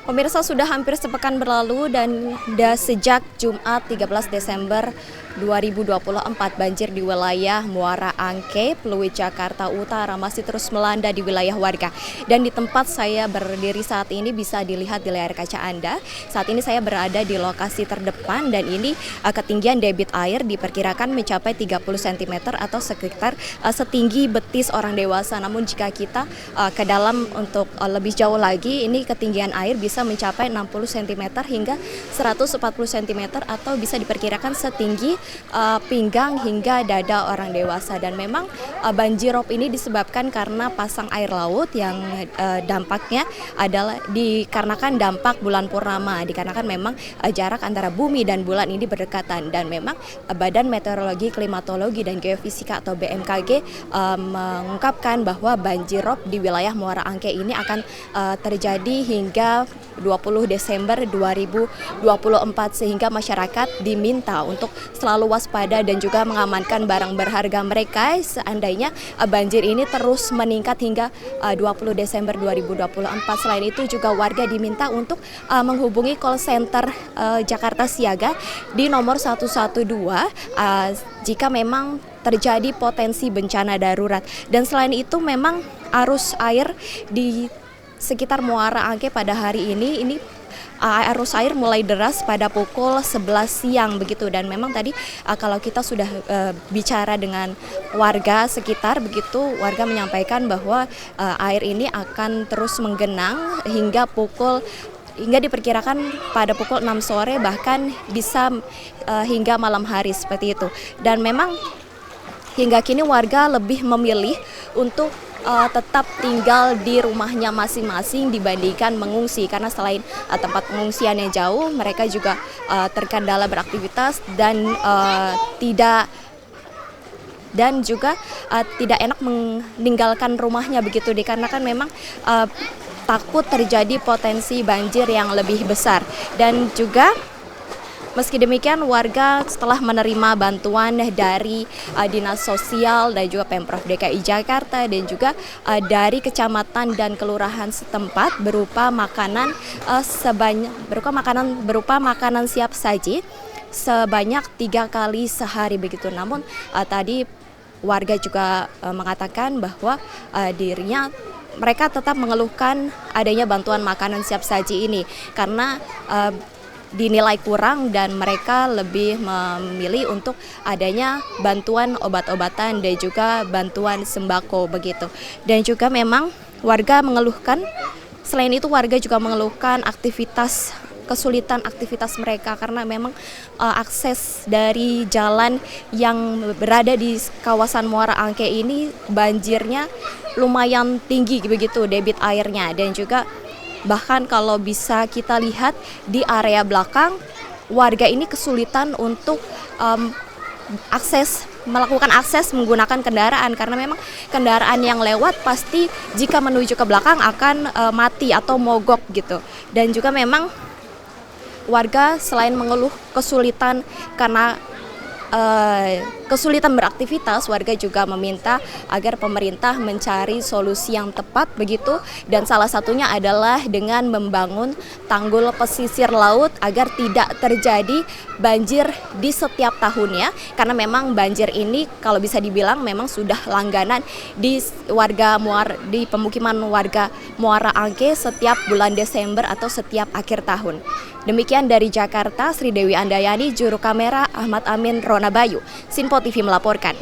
Pemirsa, sudah hampir sepekan berlalu dan sejak Jumat 13 Desember 2024 banjir di wilayah Muara Angke, Pluit, Jakarta Utara masih terus melanda di wilayah warga. Dan di tempat saya berdiri saat ini bisa dilihat di layar kaca Anda. Saat ini saya berada di lokasi terdepan dan ini ketinggian debit air diperkirakan mencapai 30 cm atau sekitar setinggi betis orang dewasa. Namun jika kita ke dalam untuk lebih jauh lagi, ini ketinggian air bisa mencapai 60 cm hingga 140 cm atau bisa diperkirakan setinggi pinggang hingga dada orang dewasa. Dan memang banjirop ini disebabkan karena pasang air laut yang dampaknya adalah dikarenakan dampak bulan purnama, dikarenakan memang jarak antara bumi dan bulan ini berdekatan. Dan memang Badan Meteorologi, Klimatologi dan Geofisika atau BMKG mengungkapkan bahwa banjirop di wilayah Muara Angke ini akan terjadi hingga 20 Desember 2024 sehingga masyarakat diminta untuk selalu waspada dan juga mengamankan barang berharga mereka seandainya banjir ini terus meningkat hingga 20 Desember 2024. Selain itu juga warga diminta untuk menghubungi call center Jakarta Siaga di nomor 112 jika memang terjadi potensi bencana darurat. Dan selain itu memang arus air di sekitar Muara Angke pada hari ini arus air mulai deras pada pukul 11 siang begitu. Dan memang tadi kalau kita sudah bicara dengan warga sekitar begitu, warga menyampaikan bahwa air ini akan terus menggenang hingga diperkirakan pada pukul 6 sore bahkan bisa hingga malam hari seperti itu. Dan memang hingga kini warga lebih memilih untuk tetap tinggal di rumahnya masing-masing dibandingkan mengungsi, karena selain tempat pengungsian yang jauh, mereka juga terkendala beraktivitas dan tidak enak meninggalkan rumahnya begitu, dikarenakan memang takut terjadi potensi banjir yang lebih besar. Dan juga meski demikian, warga setelah menerima bantuan dari Dinas Sosial dan juga Pemprov DKI Jakarta dan juga dari kecamatan dan kelurahan setempat berupa makanan siap saji sebanyak 3 kali sehari begitu. Namun tadi warga juga mengatakan bahwa mereka tetap mengeluhkan adanya bantuan makanan siap saji ini karena dinilai kurang dan mereka lebih memilih untuk adanya bantuan obat-obatan dan juga bantuan sembako begitu. Dan juga memang warga mengeluhkan, selain itu warga juga mengeluhkan kesulitan aktivitas mereka karena memang akses dari jalan yang berada di kawasan Muara Angke ini banjirnya lumayan tinggi begitu debit airnya. Dan juga bahkan kalau bisa kita lihat di area belakang, warga ini kesulitan untuk melakukan akses menggunakan kendaraan karena memang kendaraan yang lewat pasti jika menuju ke belakang akan mati atau mogok gitu. Dan juga memang warga selain mengeluh kesulitan karena kesulitan beraktivitas, warga juga meminta agar pemerintah mencari solusi yang tepat begitu, dan salah satunya adalah dengan membangun tanggul pesisir laut agar tidak terjadi banjir di setiap tahunnya, karena memang banjir ini kalau bisa dibilang memang sudah langganan di pemukiman warga Muara Angke setiap bulan Desember atau setiap akhir tahun. Demikian dari Jakarta, Sri Dewi Andayani, juru kamera Ahmad Amin Ronabayu, Sinpo TV melaporkan.